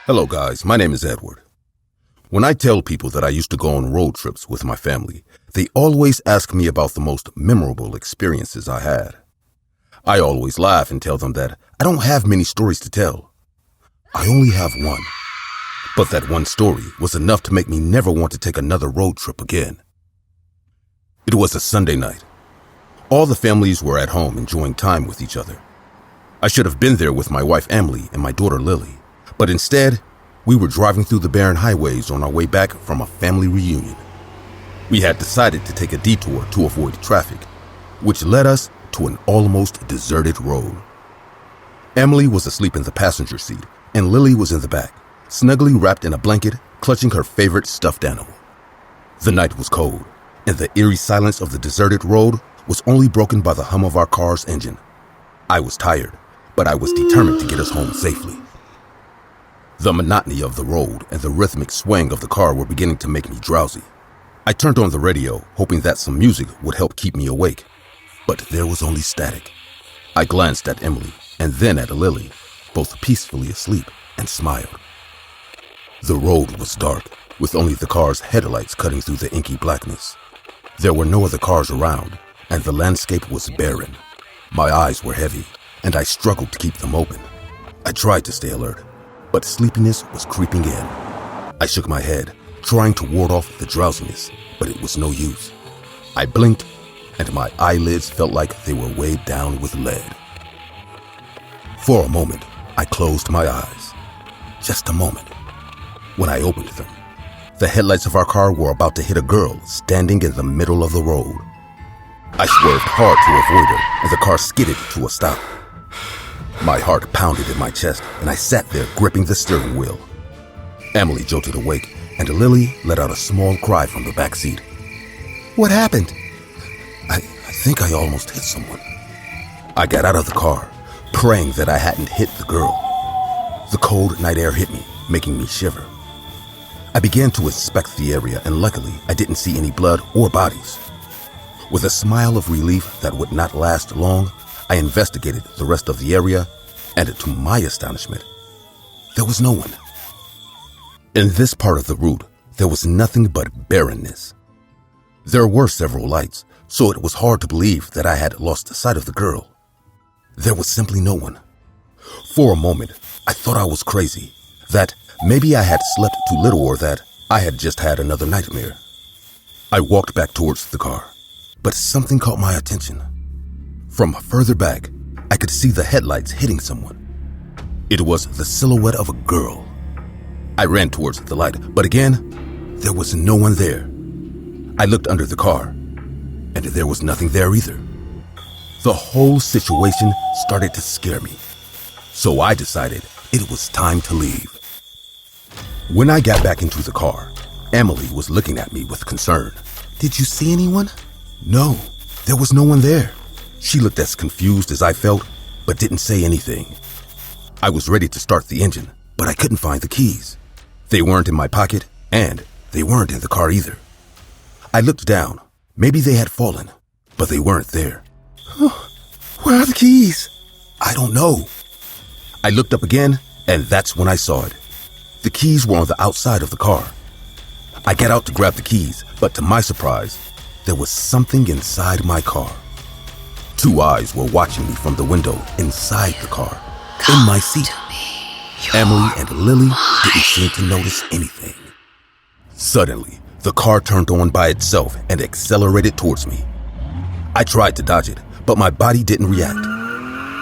Hello guys, my name is Edward. When I tell people that I used to go on road trips with my family, they always ask me about the most memorable experiences I had. I always laugh and tell them that I don't have many stories to tell. I only have one. But that one story was enough to make me never want to take another road trip again. It was a Sunday night. All the families were at home enjoying time with each other. I should have been there with my wife Emily and my daughter Lily, but instead, we were driving through the barren highways on our way back from a family reunion. We had decided to take a detour to avoid traffic, which led us to an almost deserted road. Emily was asleep in the passenger seat, and Lily was in the back, snugly wrapped in a blanket, clutching her favorite stuffed animal. The night was cold, and the eerie silence of the deserted road was only broken by the hum of our car's engine. I was tired, but I was determined to get us home safely. The monotony of the road and the rhythmic swaying of the car were beginning to make me drowsy. I turned on the radio, hoping that some music would help keep me awake, but there was only static. I glanced at Emily and then at Lily, both peacefully asleep, and smiled. The road was dark, with only the car's headlights cutting through the inky blackness. There were no other cars around, and the landscape was barren. My eyes were heavy, and I struggled to keep them open. I tried to stay alert, but sleepiness was creeping in. I shook my head, trying to ward off the drowsiness, but it was no use. I blinked, and my eyelids felt like they were weighed down with lead. For a moment, I closed my eyes. Just a moment. When I opened them, the headlights of our car were about to hit a girl standing in the middle of the road. I swerved hard to avoid her, and the car skidded to a stop. My heart pounded in my chest, and I sat there gripping the steering wheel. Emily jolted awake, and Lily let out a small cry from the back seat. "What happened?" I think I almost hit someone. I got out of the car, praying that I hadn't hit the girl. The cold night air hit me, making me shiver. I began to inspect the area, and luckily, I didn't see any blood or bodies. With a smile of relief that would not last long, I investigated the rest of the area, and to my astonishment, there was no one. In this part of the route, there was nothing but barrenness. There were several lights, so it was hard to believe that I had lost sight of the girl. There was simply no one. For a moment, I thought I was crazy, that maybe I had slept too little or that I had just had another nightmare. I walked back towards the car, but something caught my attention. From further back, I could see the headlights hitting someone. It was the silhouette of a girl. I ran towards the light, but again, there was no one there. I looked under the car, and there was nothing there either. The whole situation started to scare me, so I decided it was time to leave. When I got back into the car, Emily was looking at me with concern. "Did you see anyone?" "No, there was no one there." She looked as confused as I felt, but didn't say anything. I was ready to start the engine, but I couldn't find the keys. They weren't in my pocket, and they weren't in the car either. I looked down. Maybe they had fallen, but they weren't there. "Where are the keys?" "I don't know." I looked up again, and that's when I saw it. The keys were on the outside of the car. I got out to grab the keys, but to my surprise, there was something inside my car. Two eyes were watching me from the window inside the car, in my seat. Emily and Lily didn't seem to notice anything. Suddenly, the car turned on by itself and accelerated towards me. I tried to dodge it, but my body didn't react.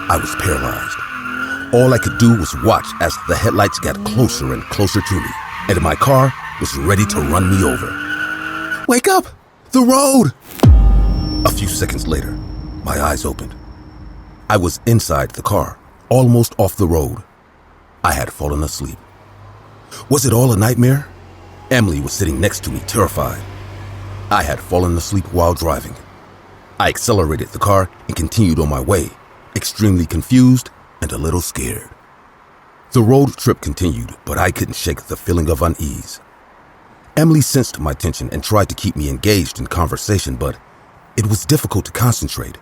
I was paralyzed. All I could do was watch as the headlights got closer and closer to me, and my car was ready to run me over. "Wake up! The road!" A few seconds later, my eyes opened. I was inside the car, almost off the road. I had fallen asleep. Was it all a nightmare? Emily was sitting next to me, terrified. I had fallen asleep while driving. I accelerated the car and continued on my way, extremely confused and a little scared. The road trip continued, but I couldn't shake the feeling of unease. Emily sensed my tension and tried to keep me engaged in conversation, but it was difficult to concentrate.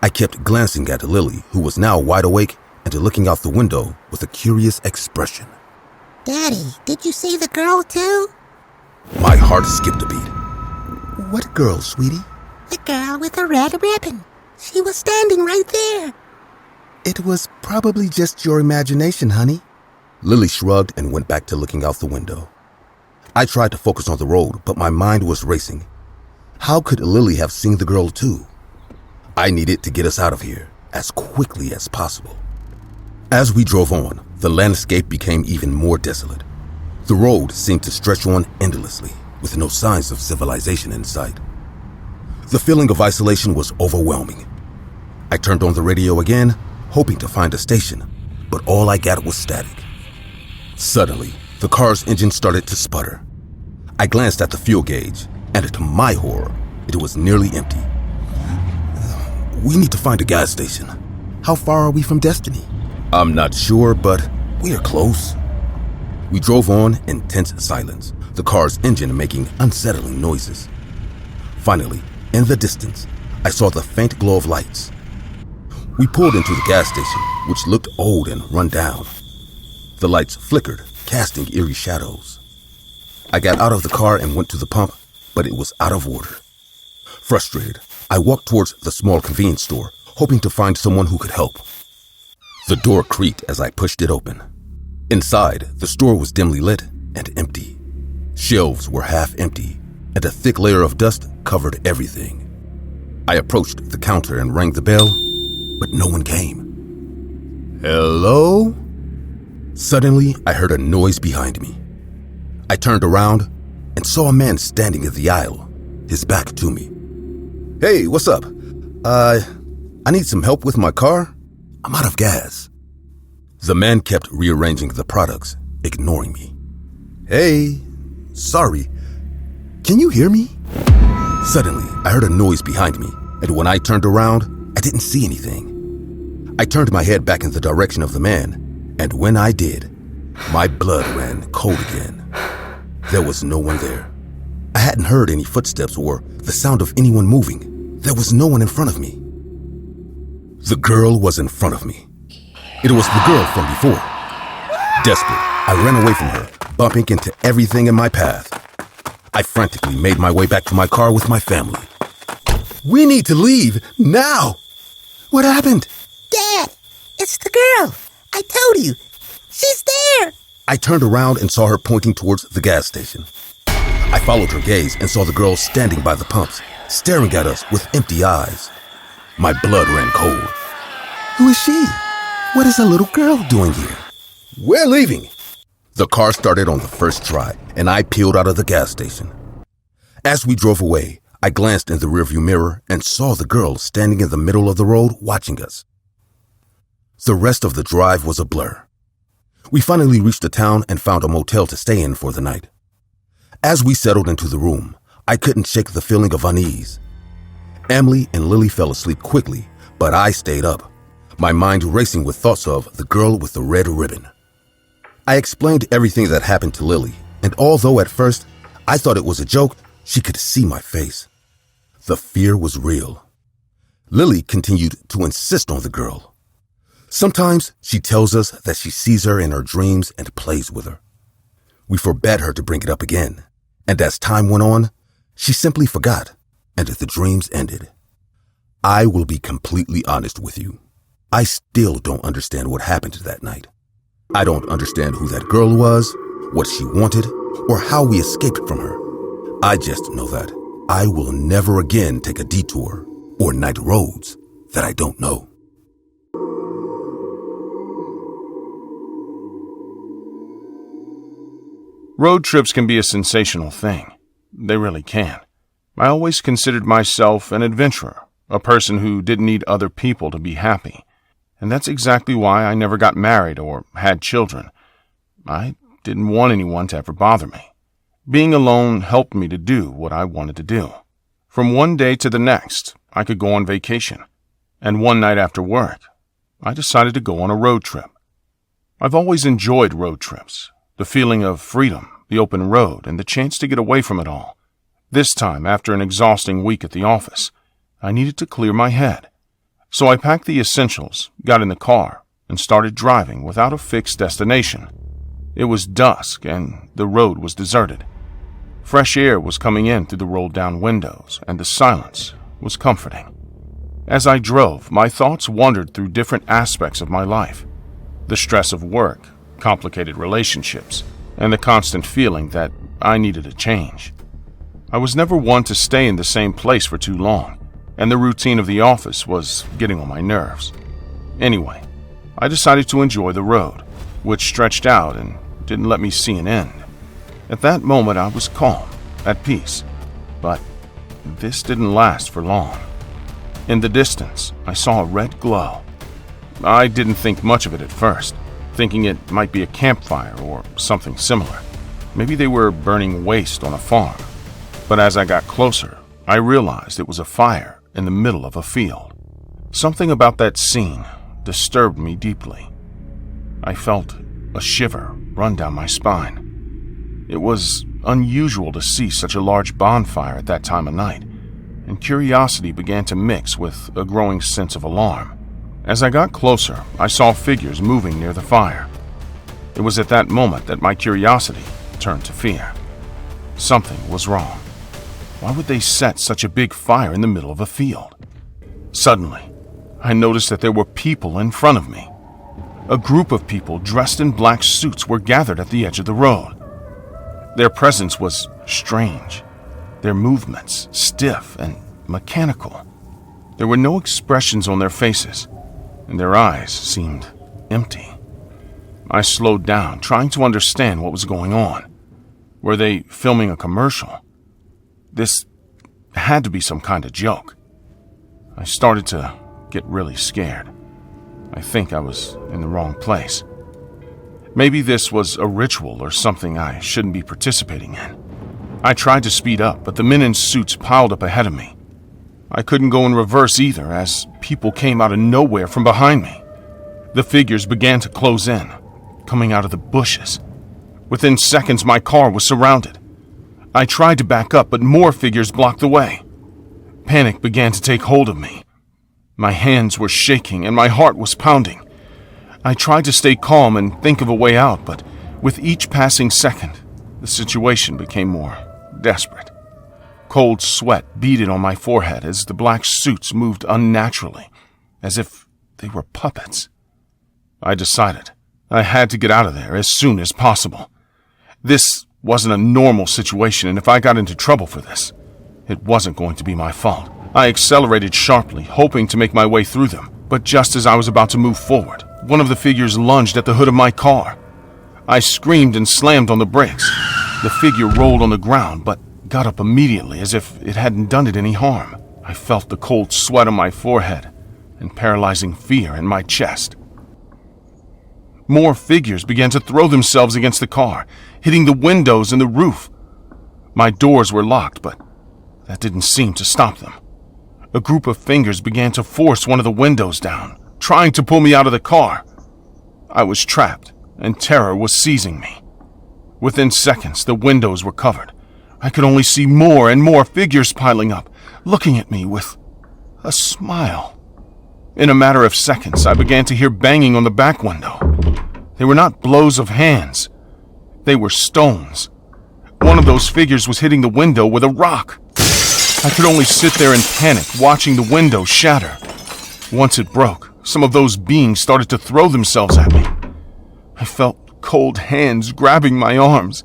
I kept glancing at Lily, who was now wide awake and looking out the window with a curious expression. Daddy, did you see the girl too? My heart skipped a beat. What girl, sweetie? The girl with the red ribbon. She was standing right there. It was probably just your imagination, honey. Lily shrugged and went back to looking out the window. I tried to focus on the road, but my mind was racing. How could Lily have seen the girl too? I needed to get us out of here as quickly as possible. As we drove on, the landscape became even more desolate. The road seemed to stretch on endlessly, with no signs of civilization in sight. The feeling of isolation was overwhelming. I turned on the radio again, hoping to find a station, but all I got was static. Suddenly, the car's engine started to sputter. I glanced at the fuel gauge, and to my horror, it was nearly empty. We need to find a gas station. How far are we from Destiny? I'm not sure, but we are close. We drove on in tense silence, the car's engine making unsettling noises. Finally, in the distance, I saw the faint glow of lights. We pulled into the gas station, which looked old and run down. The lights flickered, casting eerie shadows. I got out of the car and went to the pump, but it was out of order. Frustrated, I walked towards the small convenience store, hoping to find someone who could help. The door creaked as I pushed it open. Inside, the store was dimly lit and empty. Shelves were half empty, and a thick layer of dust covered everything. I approached the counter and rang the bell, but no one came. Hello? Suddenly, I heard a noise behind me. I turned around and saw a man standing in the aisle, his back to me. Hey, what's up? I need some help with my car. I'm out of gas. The man kept rearranging the products, ignoring me. Hey, sorry. Can you hear me? Suddenly, I heard a noise behind me, and when I turned around, I didn't see anything. I turned my head back in the direction of the man, and when I did, my blood ran cold again. There was no one there. I hadn't heard any footsteps or the sound of anyone moving. There was no one in front of me. The girl was in front of me. It was the girl from before. Desperate, I ran away from her, bumping into everything in my path. I frantically made my way back to my car with my family. We need to leave now. What happened? Dad, it's the girl. I told you. She's there. I turned around and saw her pointing towards the gas station. I followed her gaze and saw the girl standing by the pumps, staring at us with empty eyes. My blood ran cold. Who is she? What is a little girl doing here? We're leaving. The car started on the first try, and I peeled out of the gas station. As we drove away, I glanced in the rearview mirror and saw the girl standing in the middle of the road watching us. The rest of the drive was a blur. We finally reached the town and found a motel to stay in for the night. As we settled into the room, I couldn't shake the feeling of unease. Emily and Lily fell asleep quickly, but I stayed up, my mind racing with thoughts of the girl with the red ribbon. I explained everything that happened to Lily, and although at first I thought it was a joke, she could see my face. The fear was real. Lily continued to insist on the girl. Sometimes she tells us that she sees her in her dreams and plays with her. We forbade her to bring it up again, and as time went on, she simply forgot, and the dreams ended. I will be completely honest with you. I still don't understand what happened that night. I don't understand who that girl was, what she wanted, or how we escaped from her. I just know that I will never again take a detour or night roads that I don't know. Road trips can be a sensational thing. They really can. I always considered myself an adventurer, a person who didn't need other people to be happy. And that's exactly why I never got married or had children. I didn't want anyone to ever bother me. Being alone helped me to do what I wanted to do. From one day to the next, I could go on vacation. And one night after work, I decided to go on a road trip. I've always enjoyed road trips. The feeling of freedom, the open road, and the chance to get away from it all. This time, after an exhausting week at the office, I needed to clear my head. So I packed the essentials, got in the car, and started driving without a fixed destination. It was dusk and the road was deserted. Fresh air was coming in through the rolled-down windows, and the silence was comforting. As I drove, my thoughts wandered through different aspects of my life. The stress of work, complicated relationships, and the constant feeling that I needed a change. I was never one to stay in the same place for too long, and the routine of the office was getting on my nerves. Anyway, I decided to enjoy the road, which stretched out and didn't let me see an end. At that moment, I was calm, at peace, but this didn't last for long. In the distance, I saw a red glow. I didn't think much of it at first, thinking it might be a campfire or something similar. Maybe they were burning waste on a farm. But as I got closer, I realized it was a fire in the middle of a field. Something about that scene disturbed me deeply. I felt a shiver run down my spine. It was unusual to see such a large bonfire at that time of night, and curiosity began to mix with a growing sense of alarm. As I got closer, I saw figures moving near the fire. It was at that moment that my curiosity turned to fear. Something was wrong. Why would they set such a big fire in the middle of a field? Suddenly, I noticed that there were people in front of me. A group of people dressed in black suits were gathered at the edge of the road. Their presence was strange, their movements stiff and mechanical. There were no expressions on their faces, and their eyes seemed empty. I slowed down, trying to understand what was going on. Were they filming a commercial? This had to be some kind of joke. I started to get really scared. I think I was in the wrong place. Maybe this was a ritual or something I shouldn't be participating in. I tried to speed up, but the men in suits piled up ahead of me. I couldn't go in reverse either, as people came out of nowhere from behind me. The figures began to close in, coming out of the bushes. Within seconds, my car was surrounded. I tried to back up, but more figures blocked the way. Panic began to take hold of me. My hands were shaking and my heart was pounding. I tried to stay calm and think of a way out, but with each passing second, the situation became more desperate. Cold sweat beaded on my forehead as the black suits moved unnaturally, as if they were puppets. I decided I had to get out of there as soon as possible. This wasn't a normal situation, and if I got into trouble for this, it wasn't going to be my fault. I accelerated sharply, hoping to make my way through them, but just as I was about to move forward, one of the figures lunged at the hood of my car. I screamed and slammed on the brakes. The figure rolled on the ground, but got up immediately as if it hadn't done it any harm. I felt the cold sweat on my forehead and paralyzing fear in my chest. More figures began to throw themselves against the car, hitting the windows and the roof. My doors were locked, but that didn't seem to stop them. A group of fingers began to force one of the windows down, trying to pull me out of the car. I was trapped, and terror was seizing me. Within seconds, the windows were covered. I could only see more and more figures piling up, looking at me with a smile. In a matter of seconds, I began to hear banging on the back window. They were not blows of hands. They were stones. One of those figures was hitting the window with a rock. I could only sit there in panic, watching the window shatter. Once it broke, some of those beings started to throw themselves at me. I felt cold hands grabbing my arms.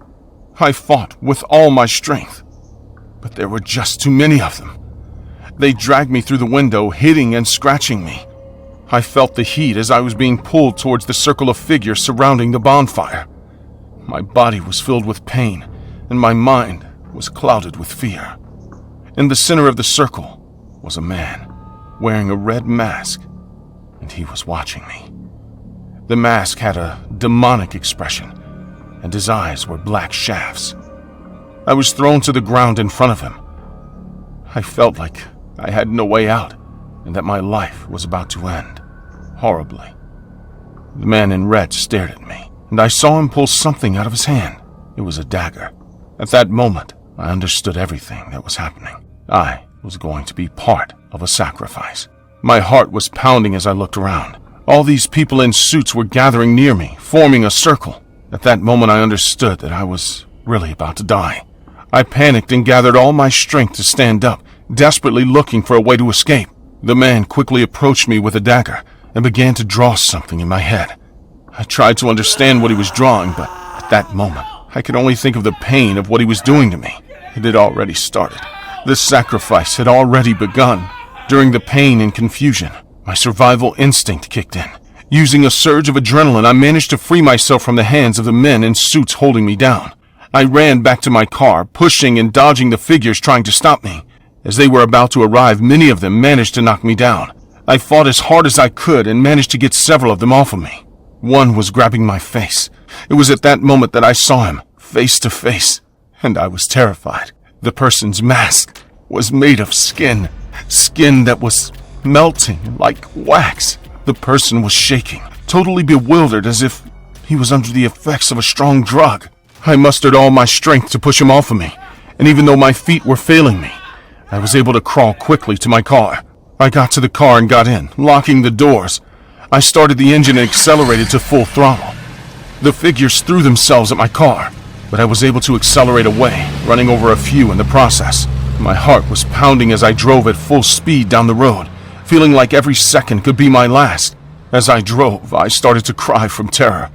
I fought with all my strength, but there were just too many of them. They dragged me through the window, hitting and scratching me. I felt the heat as I was being pulled towards the circle of figures surrounding the bonfire. My body was filled with pain, and my mind was clouded with fear. In the center of the circle was a man, wearing a red mask, and he was watching me. The mask had a demonic expression, and his eyes were black shafts. I was thrown to the ground in front of him. I felt like I had no way out, and that my life was about to end, horribly. The man in red stared at me, and I saw him pull something out of his hand. It was a dagger. At that moment, I understood everything that was happening. I was going to be part of a sacrifice. My heart was pounding as I looked around. All these people in suits were gathering near me, forming a circle, At that moment, I understood that I was really about to die. I panicked and gathered all my strength to stand up, desperately looking for a way to escape. The man quickly approached me with a dagger and began to draw something in my head. I tried to understand what he was drawing, but at that moment, I could only think of the pain of what he was doing to me. It had already started. The sacrifice had already begun. During the pain and confusion, my survival instinct kicked in. Using a surge of adrenaline, I managed to free myself from the hands of the men in suits holding me down. I ran back to my car, pushing and dodging the figures trying to stop me. As they were about to arrive, many of them managed to knock me down. I fought as hard as I could and managed to get several of them off of me. One was grabbing my face. It was at that moment that I saw him, face to face, and I was terrified. The person's mask was made of skin that was melting like wax. The person was shaking, totally bewildered, as if he was under the effects of a strong drug. I mustered all my strength to push him off of me, and even though my feet were failing me, I was able to crawl quickly to my car. I got to the car and got in, locking the doors. I started the engine and accelerated to full throttle. The figures threw themselves at my car, but I was able to accelerate away, running over a few in the process. My heart was pounding as I drove at full speed down the road, feeling like every second could be my last. As I drove, I started to cry from terror,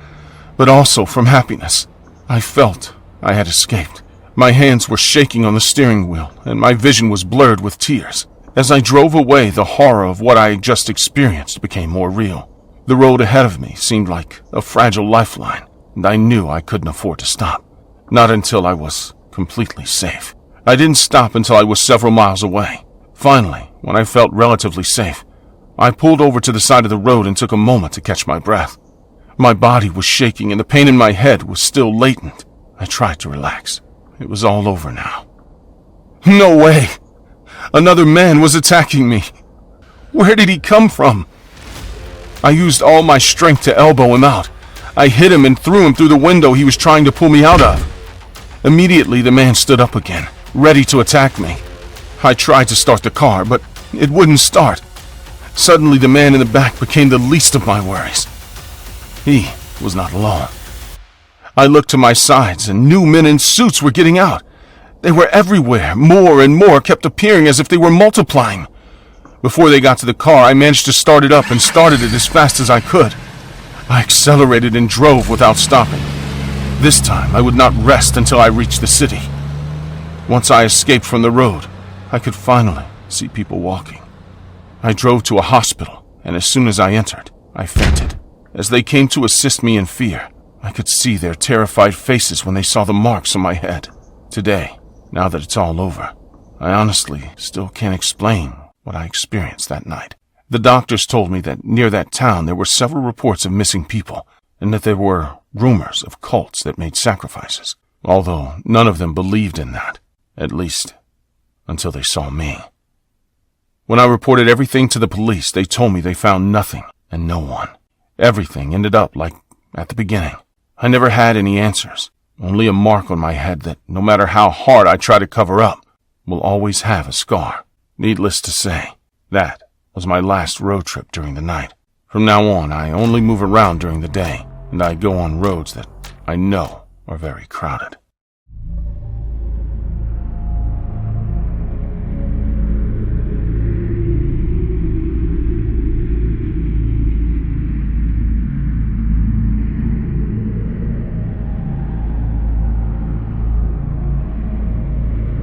but also from happiness. I felt I had escaped. My hands were shaking on the steering wheel, and my vision was blurred with tears. As I drove away, the horror of what I had just experienced became more real. The road ahead of me seemed like a fragile lifeline, and I knew I couldn't afford to stop. Not until I was completely safe. I didn't stop until I was several miles away. Finally, when I felt relatively safe, I pulled over to the side of the road and took a moment to catch my breath. My body was shaking and the pain in my head was still latent. I tried to relax. It was all over now. No way! Another man was attacking me. Where did he come from? I used all my strength to elbow him out. I hit him and threw him through the window he was trying to pull me out of. Immediately, the man stood up again, ready to attack me. I tried to start the car, but it wouldn't start. Suddenly, the man in the back became the least of my worries. He was not alone. I looked to my sides, and new men in suits were getting out. They were everywhere. More and more kept appearing as if they were multiplying. Before they got to the car, I managed to start it up and started it as fast as I could. I accelerated and drove without stopping. This time, I would not rest until I reached the city. Once I escaped from the road, I could finally see people walking. I drove to a hospital, and as soon as I entered, I fainted. As they came to assist me in fear, I could see their terrified faces when they saw the marks on my head. Today, now that it's all over, I honestly still can't explain what I experienced that night. The doctors told me that near that town there were several reports of missing people, and that there were rumors of cults that made sacrifices, although none of them believed in that, at least until they saw me. When I reported everything to the police, they told me they found nothing and no one. Everything ended up like at the beginning. I never had any answers, only a mark on my head that, no matter how hard I try to cover up, will always have a scar. Needless to say, that was my last road trip during the night. From now on, I only move around during the day, and I go on roads that I know are very crowded.